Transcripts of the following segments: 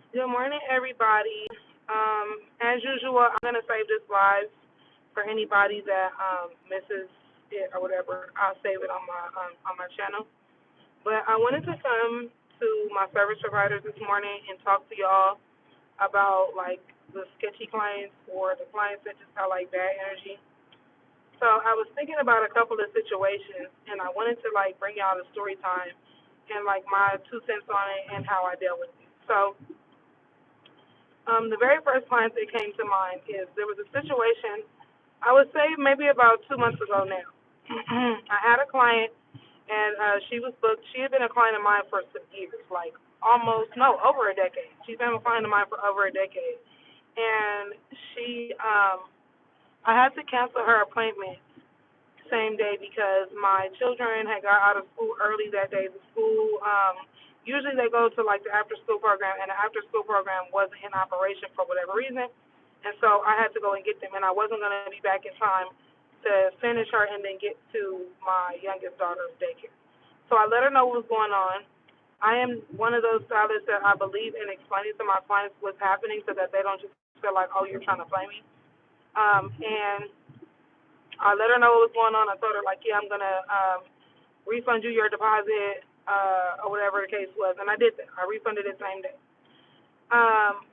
Good morning, everybody. As usual, I'm gonna save this live for anybody that misses it or whatever. I'll save it on my channel. But I wanted to come to my service providers this morning and talk to y'all about like the sketchy clients or the clients that just have like bad energy. So I was thinking about a couple of situations, and I wanted to like bring y'all the story time and like my 2 cents on it and how I dealt with it. So the very first client that came to mind is there was a situation, I would say maybe about 2 months ago now. I had a client, and she was booked. She had been a client of mine for some years, like almost, no, over a decade. She's been a client of mine for over a decade. And I had to cancel her appointment same day because my children had got out of school early that day. The school, usually they go to like the after school program, and the after school program wasn't in operation for whatever reason, and so I had to go and get them, and I wasn't going to be back in time to finish her and then get to my youngest daughter's daycare. So I let her know what was going on. I am one of those stylists that I believe in explaining to my clients what's happening so that they don't just feel like, oh, you're trying to play me. And I let her know what was going on. I told her like, yeah, I'm gonna refund you your deposit, or whatever the case was, and I did that. I refunded it same day. Um,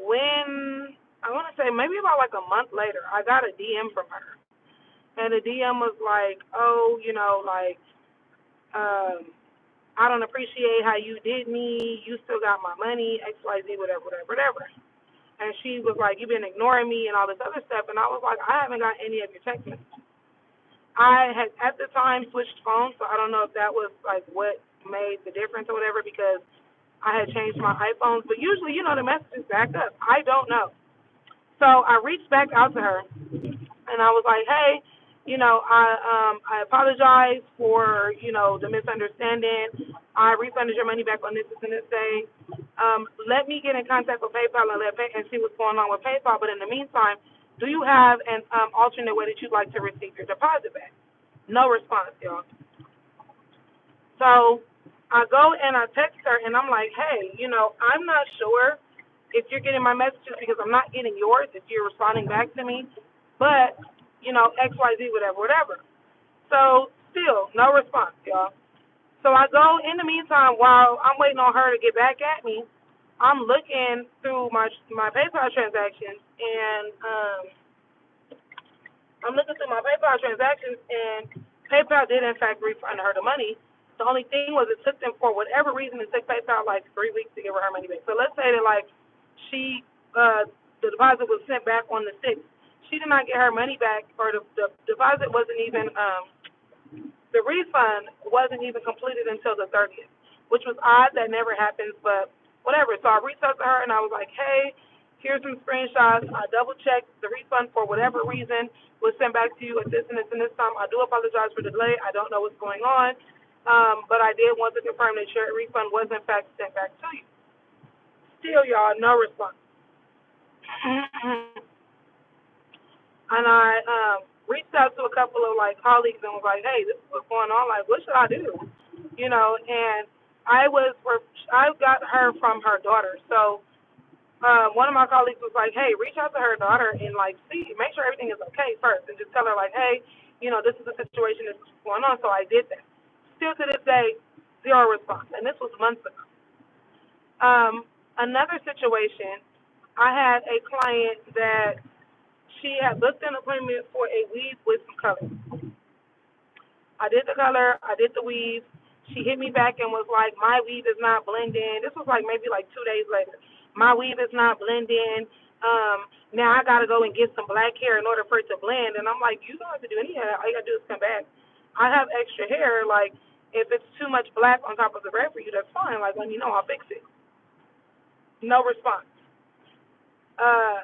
when I want to say maybe about like a month later, I got a DM from her, and the DM was like, oh, like, um, I don't appreciate how you did me. You still got my money, X, Y, Z, whatever, whatever, whatever. And she was like, you've been ignoring me and all this other stuff, and I was like, I haven't got any of your text messages. I had at the time switched phones, so I don't know if that was like what made the difference or whatever because I had changed my iPhones. But usually, the messages back up. I don't know. So I reached back out to her and I was like, hey, I apologize for the misunderstanding. I refunded your money back on this and this day. Let me get in contact with PayPal and see what's going on with PayPal. But in the meantime, do you have an alternate way that you'd like to receive your deposit back? No response, y'all. So I go and I text her and I'm like, hey, I'm not sure if you're getting my messages because I'm not getting yours if you're responding back to me, but, XYZ, whatever, whatever. So still, no response, y'all. So I go in the meantime while I'm waiting on her to get back at me. I'm looking through my PayPal transactions and I'm looking through my PayPal transactions, and PayPal did in fact refund her the money. The only thing was it took them for whatever reason it took PayPal like 3 weeks to give her money back. So let's say that like she the deposit was sent back on the 6th. She did not get her money back, or the deposit wasn't even the refund wasn't even completed until the 30th, which was odd. That never happens, but whatever. So I reached out to her and I was like, hey, here's some screenshots. I double checked the refund for whatever reason was sent back to you at this and this and this time. I do apologize for the delay. I don't know what's going on, but I did want to confirm that your refund was in fact sent back to you. Still, y'all, no response. And I reached out to a couple of like colleagues and was like, hey, this is what's going on. Like, what should I do? And I got her from her daughter. So one of my colleagues was like, hey, reach out to her daughter and like see, make sure everything is okay first, and just tell her like, hey, this is the situation that's going on. So I did that. Still to this day, zero response, and this was months ago. Another situation, I had a client that she had booked an appointment for a weave with some color. I did the color, I did the weave. She hit me back and was like, my weave is not blending. This was like maybe like 2 days later. My weave is not blending. Now I gotta go and get some black hair in order for it to blend. And I'm like, you don't have to do any of that. All you gotta do is come back. I have extra hair. Like, if it's too much black on top of the red for you, that's fine. Like, let me know, I'll fix it. No response. Uh,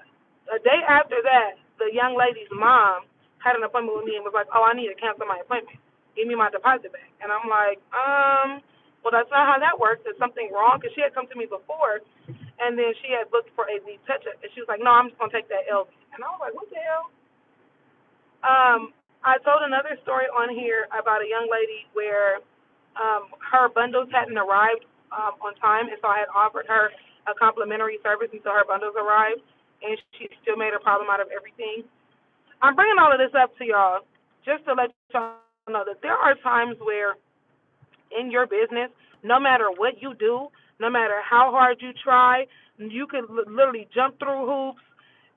a day after that, the young lady's mom had an appointment with me and was like, oh, I need to cancel my appointment. Give me my deposit back. And I'm like, well, that's not how that works. There's something wrong. Because she had come to me before, and then she had booked for a V touch-up. And she was like, no, I'm just going to take that LV. And I was like, what the hell? I told another story on here about a young lady where her bundles hadn't arrived on time, and so I had offered her a complimentary service until her bundles arrived, and she still made a problem out of everything. I'm bringing all of this up to y'all just to let y'all know that there are times where in your business, no matter what you do, no matter how hard you try, you can literally jump through hoops,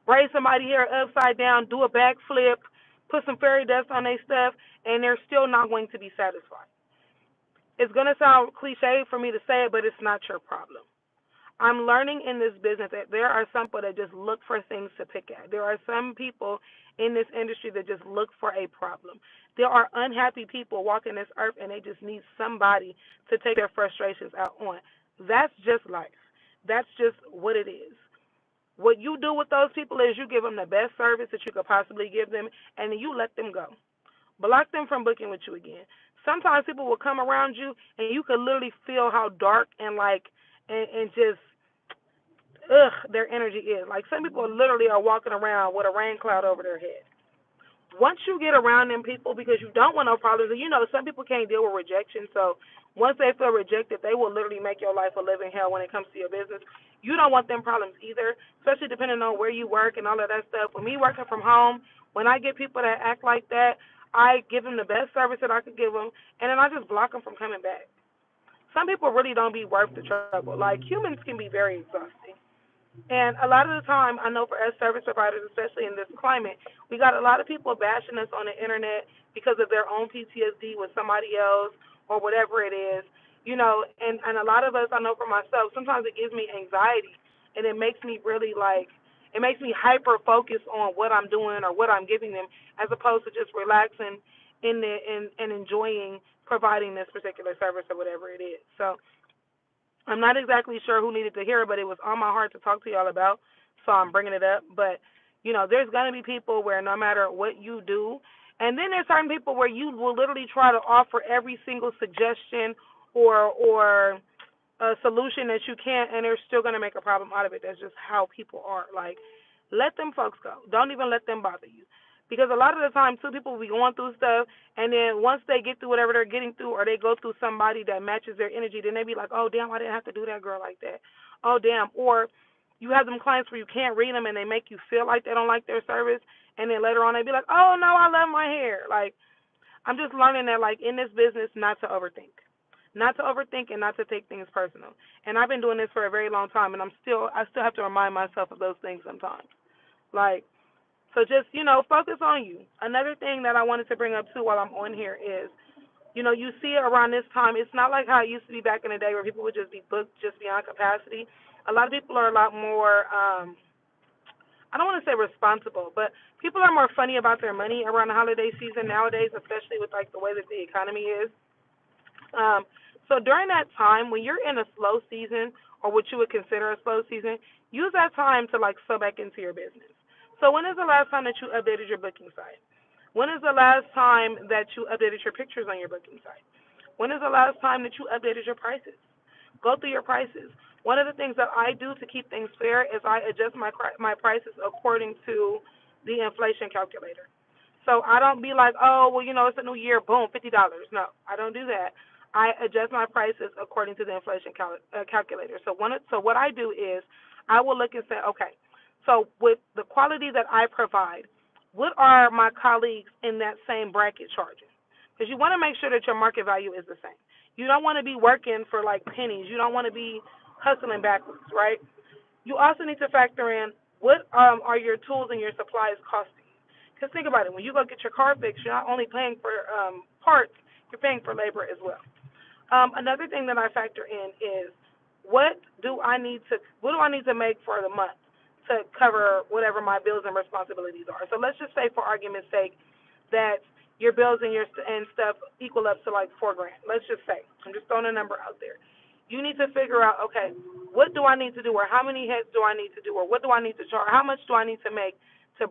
braid somebody hair upside down, do a backflip, put some fairy dust on their stuff, and they're still not going to be satisfied. It's going to sound cliche for me to say it, but it's not your problem. I'm learning in this business that there are some people that just look for things to pick at. There are some people in this industry that just look for a problem. There are unhappy people walking this earth and they just need somebody to take their frustrations out on. That's just life. That's just what it is. What you do with those people is you give them the best service that you could possibly give them, and then you let them go. Block them from booking with you again. Sometimes people will come around you and you can literally feel how dark and like and just their energy is. Like some people literally are walking around with a rain cloud over their head. Once you get around them people, because you don't want no problems, and you know some people can't deal with rejection, so once they feel rejected, they will literally make your life a living hell when it comes to your business. You don't want them problems either, especially depending on where you work and all of that stuff. With me working from home, when I get people that act like that, I give them the best service that I could give them, and then I just block them from coming back. Some people really don't be worth the trouble. Like humans can be very exhausting. And a lot of the time, I know for us service providers, especially in this climate, we got a lot of people bashing us on the internet because of their own PTSD with somebody else or whatever it is, you know. And a lot of us, I know for myself, sometimes it gives me anxiety, and it makes me really like, it makes me hyper focused on what I'm doing or what I'm giving them, as opposed to just relaxing in the and enjoying providing this particular service or whatever it is. So I'm not exactly sure who needed to hear it, but it was on my heart to talk to y'all about, so I'm bringing it up. But you know, there's gonna be people where no matter what you do, and then there's certain people where you will literally try to offer every single suggestion or a solution that you can, and they're still gonna make a problem out of it. That's just how people are. Like, let them folks go. Don't even let them bother you. Because a lot of the time, too, people will be going through stuff, and then once they get through whatever they're getting through, or they go through somebody that matches their energy, then they be like, oh, damn, I didn't have to do that girl like that. Oh, damn. Or you have them clients where you can't read them, and they make you feel like they don't like their service, and then later on they be like, oh, no, I love my hair. Like, I'm just learning that, like, in this business, not to overthink. Not to overthink and not to take things personal. And I've been doing this for a very long time, and I still have to remind myself of those things sometimes. Like, so just, you know, focus on you. Another thing that I wanted to bring up too while I'm on here is, you know, you see it around this time. It's not like how it used to be back in the day where people would just be booked just beyond capacity. A lot of people are a lot more, I don't want to say responsible, but people are more funny about their money around the holiday season nowadays, especially with like the way that the economy is. Um, so during that time, when you're in a slow season or what you would consider a slow season, use that time to like sow back into your business. So when is the last time that you updated your booking site? When is the last time that you updated your pictures on your booking site? When is the last time that you updated your prices? Go through your prices. One of the things that I do to keep things fair is I adjust my prices according to the inflation calculator. So I don't be like, oh, well, you know, it's a new year, boom, $50. No, I don't do that. I adjust my prices according to the inflation calculator. So what I do is I will look and say, okay, so with the quality that I provide, what are my colleagues in that same bracket charging? Because you want to make sure that your market value is the same. You don't want to be working for like pennies. You don't want to be hustling backwards, right? You also need to factor in what are your tools and your supplies costing. Because think about it, when you go get your car fixed, you're not only paying for parts, you're paying for labor as well. Another thing that I factor in is what do I need to make for the month to cover whatever my bills and responsibilities are. So let's just say, for argument's sake, that your bills and stuff equal up to like $4 grand. Let's just say, I'm just throwing a number out there. You need to figure out, okay, what do I need to do, or how many heads do I need to do, or what do I need to charge? How much do I need to make to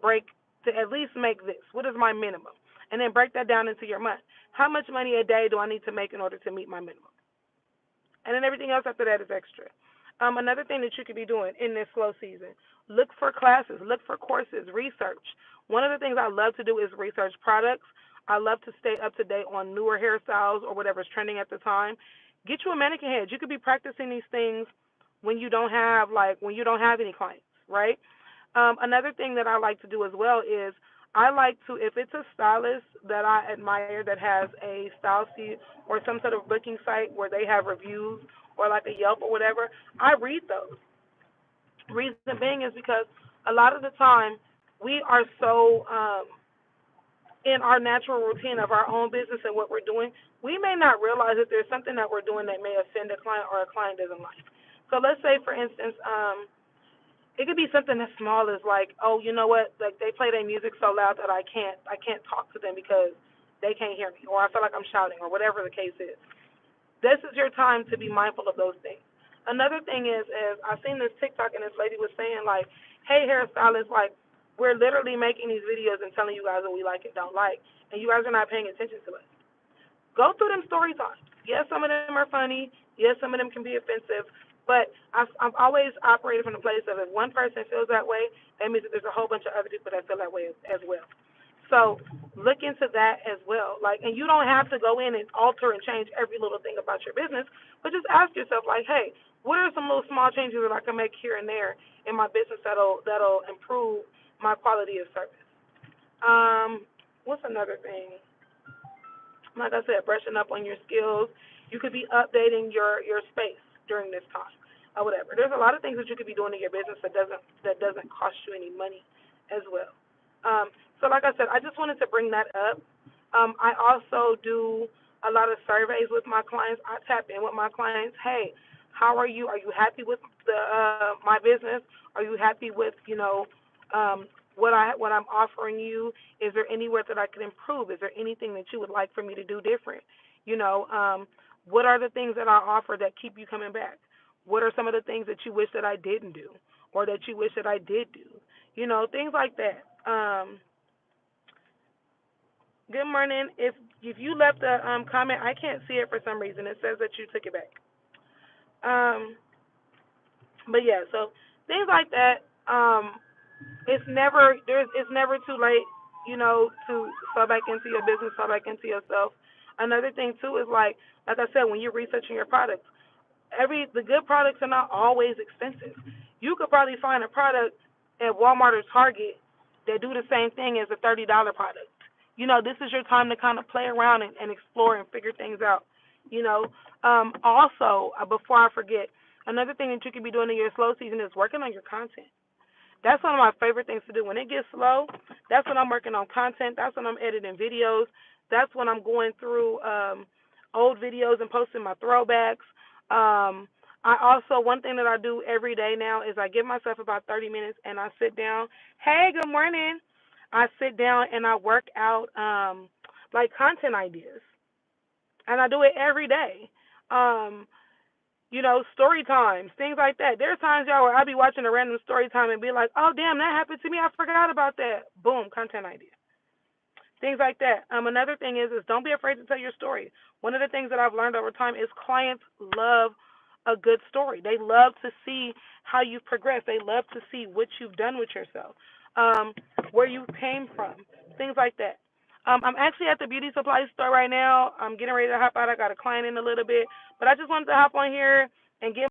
at least make this? What is my minimum? And then break that down into your month. How much money a day do I need to make in order to meet my minimum? And then everything else after that is extra. Another thing that you could be doing in this slow season, look for classes, look for courses, research. One of the things I love to do is research products. I love to stay up to date on newer hairstyles or whatever's trending at the time. Get you a mannequin head. You could be practicing these things when you don't have any clients, right? Another thing that I like to do as well is I like to, if it's a stylist that I admire that has a style sheet or some sort of booking site where they have reviews or like a Yelp or whatever, I read those. Reason being is because a lot of the time we are so in our natural routine of our own business and what we're doing, we may not realize that there's something that we're doing that may offend a client or a client doesn't like. So let's say, for instance, it could be something as small as like, oh, you know what, like they play their music so loud that I can't talk to them because they can't hear me, or I feel like I'm shouting, or whatever the case is. This is your time to be mindful of those things. Another thing is I've seen this TikTok and this lady was saying like, hey hairstylist, like we're literally making these videos and telling you guys what we like and don't like, and you guys are not paying attention to us. Go through them story times. Yes, some of them are funny. Yes, some of them can be offensive. But I've always operated from the place of if one person feels that way, that means that there's a whole bunch of other people that feel that way as well. So look into that as well. Like, and you don't have to go in and alter and change every little thing about your business, but just ask yourself, like, hey, what are some little small changes that I can make here and there in my business that'll improve my quality of service? What's another thing? Like I said, brushing up on your skills. You could be updating your space during this time or whatever. There's a lot of things that you could be doing in your business that doesn't cost you any money as well. So like I said, I just wanted to bring that up. I also do a lot of surveys with my clients. I tap in with my clients. Hey, how are you? Are you happy with the my business? Are you happy with what I'm offering you? Is there anywhere that I can improve? Is there anything that you would like for me to do different? You know, what are the things that I offer that keep you coming back? What are some of the things that you wish that I didn't do, or that you wish that I did do? You know, things like that. Good morning. If you left a comment, I can't see it for some reason. It says that you took it back. Um, but yeah, so things like that. It's never too late, to fall back into your business, fall back into yourself. Another thing too is like I said, when you're researching your products, the good products are not always expensive. You could probably find a product at Walmart or Target that do the same thing as a $30 product. This is your time to kind of play around and explore and figure things out. Also, before I forget, another thing that you could be doing in your slow season is working on your content. That's one of my favorite things to do. When it gets slow, that's when I'm working on content. That's when I'm editing videos. That's when I'm going through old videos and posting my throwbacks. I also, one thing that I do every day now is I give myself about 30 minutes and I sit down. Hey, good morning. I sit down and I work out like content ideas. And I do it every day. Um, story times, things like that. There's times, y'all, where I be watching a random story time and be like, oh, damn, that happened to me. I forgot about that. Boom, content idea. Things like that. Another thing is don't be afraid to tell your story. One of the things that I've learned over time is clients love a good story. They love to see how you've progressed. They love to see what you've done with yourself, where you came from, things like that. I'm actually at the beauty supply store right now. I'm getting ready to hop out. I got a client in a little bit, but I just wanted to hop on here and give